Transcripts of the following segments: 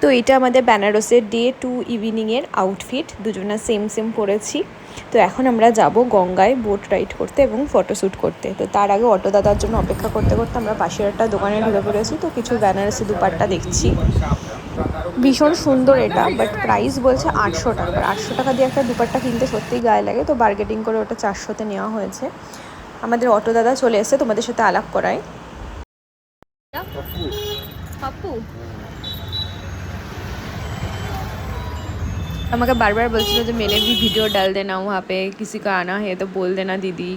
তো এটা আমাদের বেনারসের ডে 2 ইভিনিংয়ের আউটফিট, দুজনা সেম সেম পরেছি। তো এখন আমরা যাব গঙ্গায় বোট রাইড করতে এবং ফটোশ্যুট করতে। তো তার আগে অটো দাদার জন্য অপেক্ষা করতে করতে আমরা পাশের একটা দোকানে ঢুকে পড়েছি। তো কিছু বেনারসি দুপাট্টা দেখছি, ভীষণ সুন্দর এটা, বাট প্রাইস বলছে 800 টাকা। 800 টাকা দিয়ে একটা দুপাট্টা কিনতে সত্যিই গায়ে লাগে। তো বার্গেটিং করে ওটা 400-তে নেওয়া হয়েছে। আমাদের অটো দাদা চলে এসে তোমাদের সাথে আলাপ করায়। পাপ্পু আমাকে বারবার বলছিল যে মেনে भी ভিডিও ডাল দেনা वहाँ पे किसी का आना है तो बोल देना दीदी।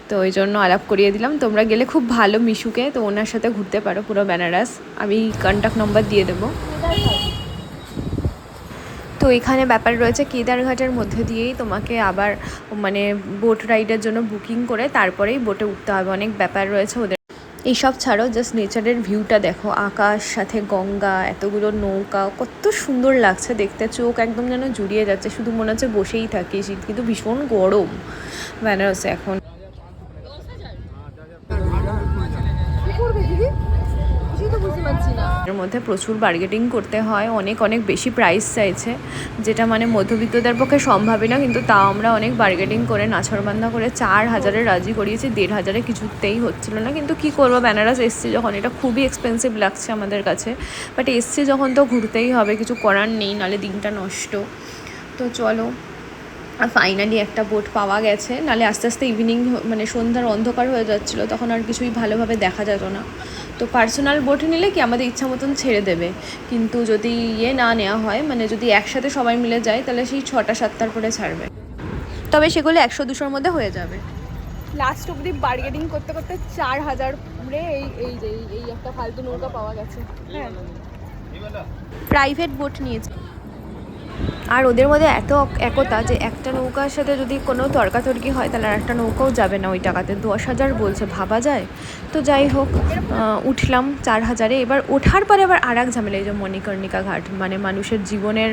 তো ওই জন্য আলাপ করিয়ে দিলাম। তোমরা গেলে খুব ভালো মিশুকে, তো ওনার সাথে ঘুরতে পারো পুরো বেনারস। আমি কন্ট্যাক্ট নম্বর দিয়ে দেবো। তো এখানে ব্যাপার রয়েছে, কেদারঘাটের মধ্যে দিয়েই তোমাকে আবার মানে বোট রাইডের জন্য বুকিং করে তারপরেই বোটে উঠতে হবে। অনেক ব্যাপার রয়েছে ওদের। এইসব ছাড়াও জাস্ট নেচারের ভিউটা দেখো, আকাশ সাথে গঙ্গা, এতগুলো নৌকা, কত সুন্দর লাগছে দেখতে। চোখ একদম যেন জুড়িয়ে যাচ্ছে, শুধু মনে হচ্ছে বসেই থাকি। শীত কিন্তু ভীষণ গরম বেনারসে এখন। এর মধ্যে প্রচুর বার্গেটিং করতে হয়, অনেক অনেক বেশি প্রাইস চাইছে, যেটা মানে মধ্যবিত্তদের পক্ষে সম্ভবই না। কিন্তু তাও আমরা অনেক বার্গেটিং করে নাছরবান্ধা করে 4000-এ রাজি করিয়েছি। 1500-এ কিছুতেই হচ্ছিল না। কিন্তু কি করবো, বেনারস এসছি যখন, এটা খুবই এক্সপেন্সিভ লাগছে আমাদের কাছে, বাট এসছি যখন তো ঘুরতেই হবে, কিছু করার নেই, নাহলে দিনটা নষ্ট। তো চলো, আর ফাইনালি একটা বোট পাওয়া গেছে। নাহলে আস্তে আস্তে ইভিনিং মানে সন্ধ্যার অন্ধকার হয়ে যাচ্ছিলো, তখন আর কিছুই ভালোভাবে দেখা যেত না। তো পার্সোনাল বোট নিলে কি আমাদের ইচ্ছা মতন ছেড়ে দেবে, কিন্তু যদি না নেওয়া হয়, মানে যদি একসাথে সবাই মিলে যায়, তাহলে সেই 6টা-7টার পরে ছাড়বে। তবে সেগুলো 100-200-র মধ্যে হয়ে যাবে। লাস্ট অবধি বার্গেনিং করতে করতে 4000 এই একটা ফালতু নৌকা পাওয়া গেছে। হ্যাঁ, প্রাইভেট বোট নিয়েছে। আর ওদের মধ্যে এত একতা যে একটা নৌকার সাথে যদি কোনো তর্কাতর্কি হয়, তাহলে আর একটা নৌকাও যাবে না ওই টাকাতে। 10,000 বলছে, ভাবা যায়। তো যাই হোক, উঠলাম 4000-এ। এবার ওঠার পরে আবার আর এক ঝামেলা, এই যে মণিকর্ণিকা ঘাট, মানে মানুষের জীবনের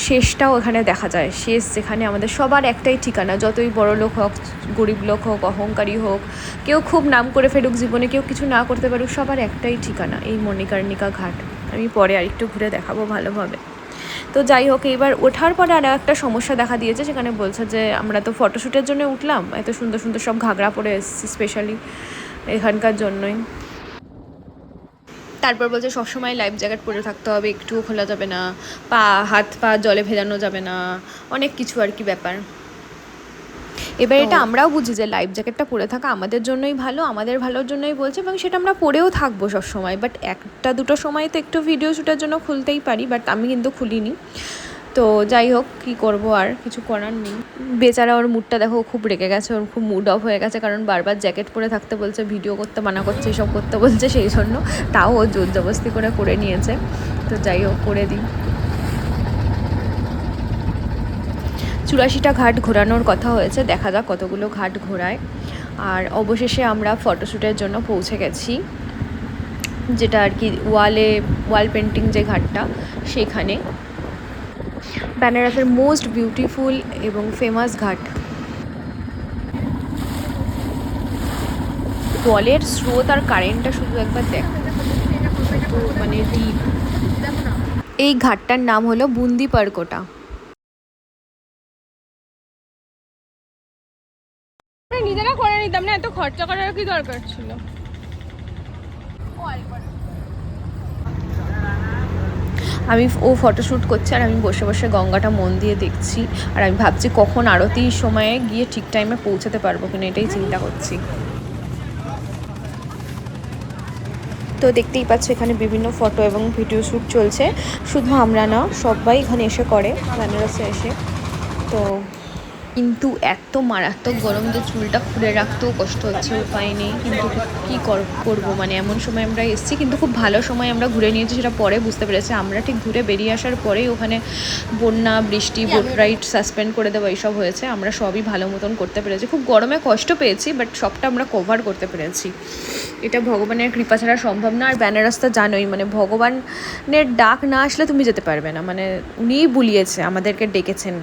শেষটাও এখানে দেখা যায়। শেষ যেখানে আমাদের সবার একটাই ঠিকানা, যতই বড় লোক হোক, গরিব লোক হোক, অহংকারী হোক, কেউ খুব নাম করে ফেলুক জীবনে, কেউ কিছু না করতে পারুক, সবার একটাই ঠিকানা, এই মণিকর্ণিকা ঘাট। আমি পরে আরেকটু ঘুরে দেখাবো ভালোভাবে। তো যাই হোক, এবার ওঠার পরে আর একটা সমস্যা দেখা দিয়েছে। সেখানে বলছে যে আমরা তো ফটোশ্যুটের জন্য উঠলাম, এত সুন্দর সুন্দর সব ঘাগরা পরে এসেছি স্পেশালি এখানকার জন্যই। তারপর বলছে সবসময় লাইফ জ্যাকেট পরে থাকতে হবে, একটুও খোলা যাবে না, হাত পা জলে ভেজানো যাবে না, অনেক কিছু আর কি ব্যাপার। এবার এটা আমরাও বুঝি যে লাইফ জ্যাকেটটা পরে থাকা আমাদের জন্যই ভালো, আমাদের ভালোর জন্যই বলছে, এবং সেটা আমরা পরেও থাকবো সবসময়। বাট একটা দুটো সময় তো একটু ভিডিও শ্যুটের জন্য খুলতেই পারি, বাট আমি কিন্তু খুলিনি। তো যাই হোক, কী করবো, আর কিছু করার নেই। বেচারা, ওর মুডটা দেখো, খুব রেগে গেছে, ওর খুব মুড অফ হয়ে গেছে, কারণ বারবার জ্যাকেট পরে থাকতে বলছে, ভিডিও করতে মানা করছে, এসব করতে বলছে, সেই জন্য তাও ও জোর জবরদস্তি করে নিয়েছে। তো যাই হোক, করে দিই। 84টা ঘাট ঘোরানোর কথা হয়েছে, দেখা যাক কতগুলো ঘাট ঘোরায়। আর অবশেষে আমরা ফটোশ্যুটের জন্য পৌঁছে গেছি, যেটা আর কি ওয়াল পেন্টিং যে ঘাটটা, সেখানে। বেনারসের মোস্ট বিউটিফুল এবং ফেমাস ঘাট। জলের স্রোত আর কারেন্টটা শুধু একবার দেখো, মানে ডিপ। এই ঘাটটার নাম হলো বুন্দি পারকোটা। নিজেরা করে নিতাম না, এত খরচা করার কি দরকার ছিল। ও ফটোশ্যুট করছে আর আমি বসে বসে গঙ্গাটা মন দিয়ে দেখছি। আর আমি ভাবছি কখন আরতির সময়ে গিয়ে ঠিক টাইমে পৌঁছাতে পারবো কিনা, এটাই চিন্তা করছি। তো দেখতেই পাচ্ছ এখানে বিভিন্ন ফটো এবং ভিডিও শ্যুট চলছে। শুধু আমরা না, সবাই এখানে এসে করে বেনারসে এসে। তো কিন্তু এত মারাত্মক গরম যে চুলটা খুলে রাখতেও কষ্ট হচ্ছে, উপায় নেই। কিন্তু কী করবো, মানে এমন সময় আমরা এসেছি, কিন্তু খুব ভালো সময় আমরা ঘুরে নিয়েছি, সেটা পরে বুঝতে পেরেছি। আমরা ঠিক ঘুরে বেরিয়ে আসার পরেই ওখানে বন্যা, বৃষ্টি, বোট রাইড সাসপেন্ড করে দেওয়া, এইসব হয়েছে। আমরা সবই ভালো মতন করতে পেরেছি। খুব গরমে কষ্ট পেয়েছি, বাট সবটা আমরা কভার করতে পেরেছি। এটা ভগবানের কৃপা ছাড়া সম্ভব না। আর বেনারস তো জানোই, মানে ভগবানের ডাক না আসলে তুমি যেতে পারবে না, মানে উনিই বুলিয়েছে, আমাদেরকে ডেকেছেন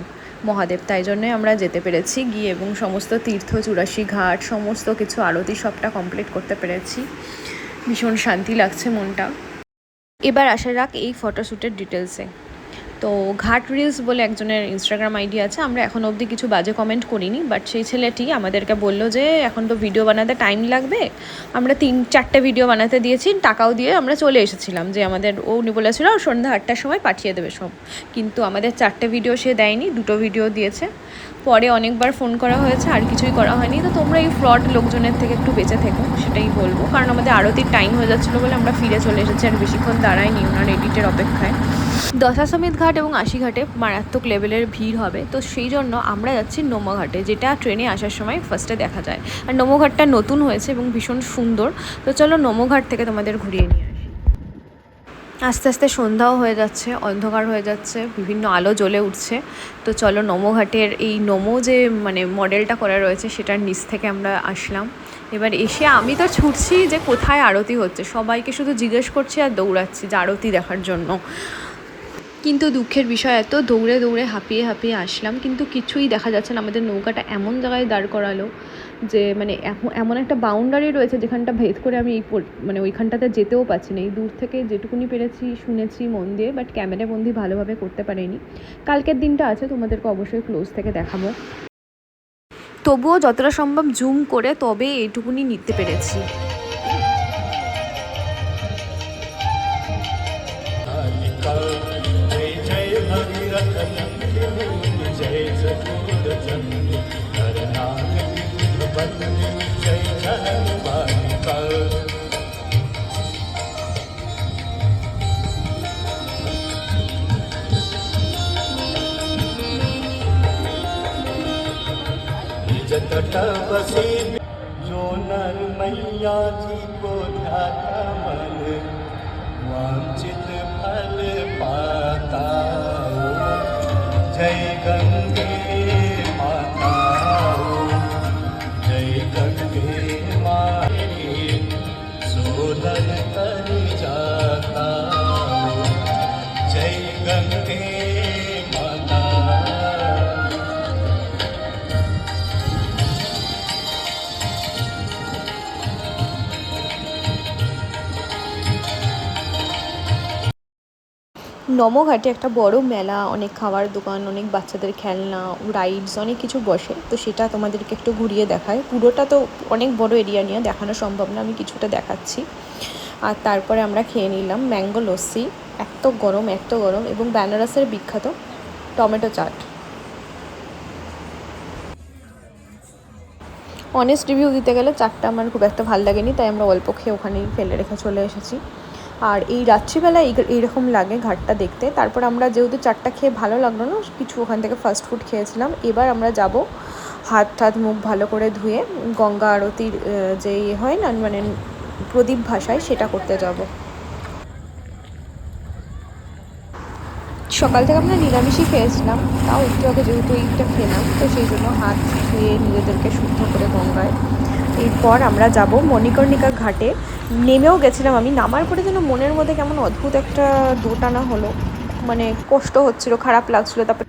মহাদেব, তাই জন্যই আমরা যেতে পেরেছি গিয়ে, এবং সমস্ত তীর্থ, 84 ঘাট, সমস্ত কিছু আরতি সবটা কমপ্লিট করতে পেরেছি। ভীষণ শান্তি লাগছে মনটা। এবার আসা যাক এই ফটোশ্যুটের ডিটেলসে। তো ঘাট রিলস বলে একজনের ইনস্টাগ্রাম আইডি আছে, আমরা এখন অবধি কিছু বাজে কমেন্ট করিনি, বাট সেই ছেলেটি আমাদেরকে বললো যে এখন তো ভিডিও বানাতে টাইম লাগবে। আমরা 3-4টে ভিডিও বানাতে দিয়েছি, টাকাও দিয়ে আমরা চলে এসেছিলাম, যে আমাদের উনি বলেছিল সন্ধ্যা 8টার সময় পাঠিয়ে দেবে সব, কিন্তু আমাদের 4টে ভিডিও সে দেয়নি, 2টো ভিডিও দিয়েছে। পরে অনেকবার ফোন করা হয়েছে, আর কিছুই করা হয়নি। তো তোমরা এই ফ্রড লোকজনের থেকে একটু বেঁচে থেকো, সেটাই বলবো, কারণ আমাদের আরতির টাইম হয়ে যাচ্ছিলো বলে আমরা ফিরে চলে এসেছি, আর বেশিক্ষণ দাঁড়াইনি ওনার এডিটের অপেক্ষায়। দশাশ্বমেধ ঘাট এবং আশিঘাটে মারাত্মক লেভেলের ভিড় হবে, তো সেই জন্য আমরা যাচ্ছি নোমাঘাটে, যেটা ট্রেনে আসার সময় ফার্স্টে দেখা যায়। আর নোমঘাটটা নতুন হয়েছে এবং ভীষণ সুন্দর। তো চলো নোমঘাট থেকে তোমাদের ঘুরিয়ে নিয়ে আসি। আস্তে আস্তে সন্ধ্যাও হয়ে যাচ্ছে, অন্ধকার হয়ে যাচ্ছে, বিভিন্ন আলো জ্বলে উঠছে। তো চলো নোমঘাটের এই নোমো যে মানে মডেলটা করা রয়েছে সেটার নিচ থেকে আমরা আসলাম। এবার এসে আমি তো ছুটছি যে কোথায় আরতি হচ্ছে, সবাইকে শুধু জিজ্ঞেস করছি আর দৌড়াচ্ছি যে আরতি দেখার জন্য। কিন্তু দুঃখের বিষয় এত দৌড়ে দৌড়ে হাঁপিয়ে হাঁপিয়ে আসলাম, কিন্তু কিছুই দেখা যাচ্ছে না। আমাদের নৌকাটা এমন জায়গায় দাঁড় করালো যে মানে এমন একটা বাউন্ডারি রয়েছে যেখানটা ভেদ করে আমি মানে ওইখানটাতে যেতেও পারছি না। এই দূর থেকে যেটুকুনি পেরেছি শুনেছি মন দিয়ে, বাট ক্যামেরা বন্দি ভালোভাবে করতে পারিনি। কালকের দিনটা আছে, তোমাদেরকে অবশ্যই ক্লোজ থেকে দেখাবো। তবুও যতটা সম্ভব জুম করে তবে এইটুকুনি নিতে পেরেছি। जो नर मैया जी को ध्याता मन वांछित फल पाता। जय गंगे माता, जय गंगे माई सोदन तर जाता। जय गंगे माता। নমঘাটে একটা বড় মেলা, অনেক খাবার দোকান, অনেক বাচ্চাদের খেলনা, রাইডস, অনেক কিছু বসে। তো সেটা তোমাদেরকে একটু ঘুরিয়ে দেখায়। পুরোটা তো অনেক বড় এরিয়া নিয়ে দেখানো সম্ভব না, আমি কিছুটা দেখাচ্ছি। আর তারপরে আমরা খেয়ে নিলাম ম্যাঙ্গো লস্যি, এত গরম এবং বেনারসের বিখ্যাত টমেটো চাট। অনেস্ট রিভিউ দিতে গেলে চাটটা আমার খুব একটা ভালো লাগেনি, তাই আমরা অল্প খেয়ে ওখানেই ফেলে রেখে চলে এসেছি। আর এই রাত্রিবেলা এইরকম লাগে ঘাটটা দেখতে। তারপর আমরা যেহেতু চাটটা খেয়ে ভালো লাগলো না, কিছু ওখান থেকে ফাস্ট ফুড খেয়েছিলাম। এবার আমরা যাব হাত মুখ ভালো করে ধুয়ে গঙ্গা আরতির যে হয় না মানে প্রদীপ ভাসায়, সেটা করতে যাব। সকাল থেকে আমরা নিরামিষই খেয়েছিলাম, তাও একটু আগে যেহেতু এইটা খেলাম, তো সেই জন্য হাত ধুয়ে নিজেদেরকে শুদ্ধ করে গঙ্গায়। এরপর আমরা যাব মণিকর্ণিকা ঘাটে। নেমেও গেছিলাম আমি, নামার পরে যেন মনের মধ্যে কেমন অদ্ভুত একটা দোটানা হলো, মানে কষ্ট হচ্ছিল, খারাপ লাগছিল, তারপর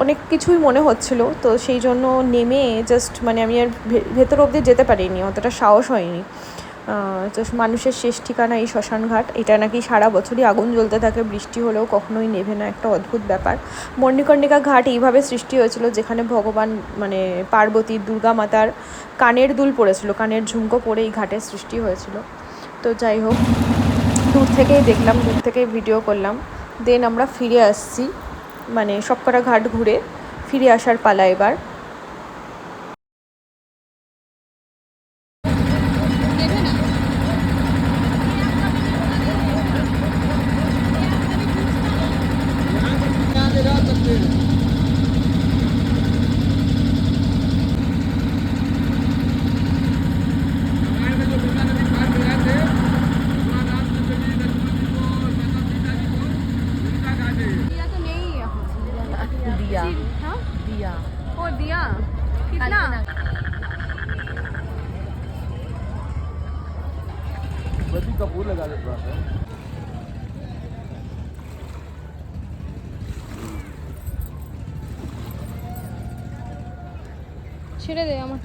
অনেক কিছুই মনে হচ্ছিল। তো সেই জন্য নেমে জাস্ট মানে আমি আর ভেতর অবধি যেতে পারিনি, অতটা সাহস হয়নি। তো মানুষের শেষ ঠিকানা এই শ্মশান ঘাট, এটা নাকি সারা বছরই আগুন জ্বলতে থাকে, বৃষ্টি হলেও কখনোই নেভে না, একটা অদ্ভুত ব্যাপার। মণিকর্ণিকা ঘাট এইভাবে সৃষ্টি হয়েছিল, যেখানে ভগবান মানে পার্বতী দুর্গা মাতার কানের দুল পড়েছিল, কানের ঝুমকো পরে এই ঘাটের সৃষ্টি হয়েছিল। তো যাই হোক, দূর থেকেই দেখলাম, দূর থেকেই ভিডিও করলাম। দেন আমরা ফিরে আসছি, মানে সবকটা ঘাট ঘুরে ফিরে আসার পালা এবার। दिया दिया ओ दिया कितना बत्ती कपूर लगा दे थोड़ा सा। ছেড়ে দে আমার।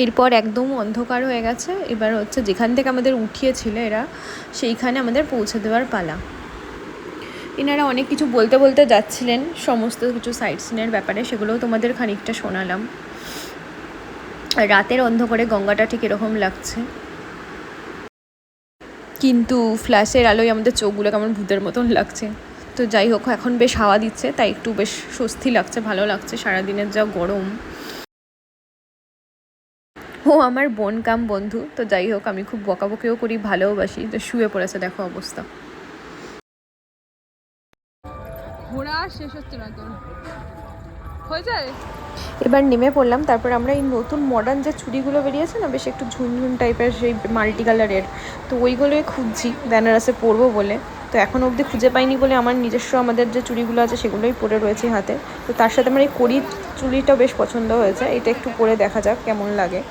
এরপর একদম অন্ধকার হয়ে গেছে, এবার হচ্ছে যেখান থেকে আমাদের উঠিয়েছিল এরা সেইখানে আমাদের পৌঁছে দেওয়ার পালা। এনারা অনেক কিছু বলতে বলতে যাচ্ছিলেন সমস্ত কিছু সাইট সিনের ব্যাপারে, সেগুলোও তোমাদের খানিকটা শোনালাম। রাতের অন্ধকারে গঙ্গাটা ঠিক এরকম লাগছে, কিন্তু ফ্ল্যাশের আলোয় আমাদের চোখগুলো কেমন ভূতের মতন লাগছে। তো যাই হোক, এখন বেশ হাওয়া দিচ্ছে, তাই একটু বেশ স্বস্তি লাগছে, ভালো লাগছে। সারাদিনের যা গরম। ও আমার বোন কাম বন্ধু, তো যাই হোক আমি খুব বকাবকিও করি, ভালোবাসি। তো শুয়ে পড়েছে, দেখো অবস্থা। ঘোরা শেষ হচ্ছে না তোর, হয়ে যায়। এবার নেমে পড়লাম। তারপর আমরা এই নতুন মডার্ন যে চুড়িগুলো বেরিয়েছে না, বেশ একটু ঝুনঝুন টাইপের, সেই মাল্টি কালারের, তো ওইগুলোই খুঁজছি বেনারসে পরবো বলে। তো এখনও অবধি খুঁজে পাইনি বলে আমার নিজস্ব আমাদের যে চুড়িগুলো আছে সেগুলোই পরে রয়েছে হাতে। তো তার সাথে আমার এই কড়ির চুড়িটা বেশ পছন্দ হয়েছে, এটা একটু পরে দেখা যাক কেমন লাগে।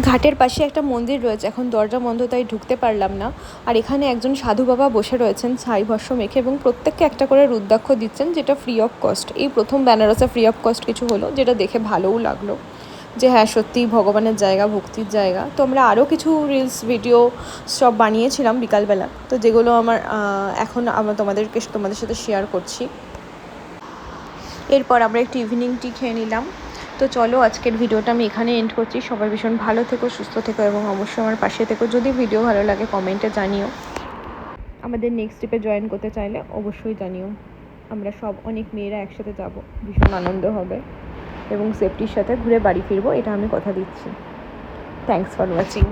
ঘাটের পাশে একটা মন্দির রয়েছে, এখন দরজা বন্ধ তাই ঢুকতে পারলাম না। আর এখানে একজন সাধু বাবা বসে রয়েছেন ছাই ভস্য মেখে, এবং প্রত্যেককে একটা করে রুদ্রাক্ষ দিচ্ছেন, যেটা ফ্রি অফ কস্ট। এই প্রথম বেনারসে ফ্রি অফ কস্ট কিছু হলো, যেটা দেখে ভালোও লাগলো যে হ্যাঁ সত্যিই ভগবানের জায়গা, ভক্তির জায়গা। তো আমরা আরও কিছু রিলস ভিডিও সব বানিয়েছিলাম বিকালবেলা, তো যেগুলো আমার এখন আমরা তোমাদের সাথে শেয়ার করছি। এরপর আমরা একটু ইভিনিং টি খেয়ে নিলাম। তো চলো, আজকের ভিডিওটা আমি এখানে এন্ড করছি। সবাই ভীষণ ভালো থেকো, সুস্থ থেকো, এবং অবশ্যই আমার পাশে থেকো। যদি ভিডিও ভালো লাগে কমেন্টে জানিও। আমাদের নেক্সট ট্রিপে জয়েন করতে চাইলে অবশ্যই জানিও। আমরা সব অনেক মেয়েরা একসাথে যাব, ভীষণ আনন্দ হবে, এবং সেফটির সাথে ঘুরে বাড়ি ফিরবো, এটা আমি কথা দিচ্ছি। Thanks for watching.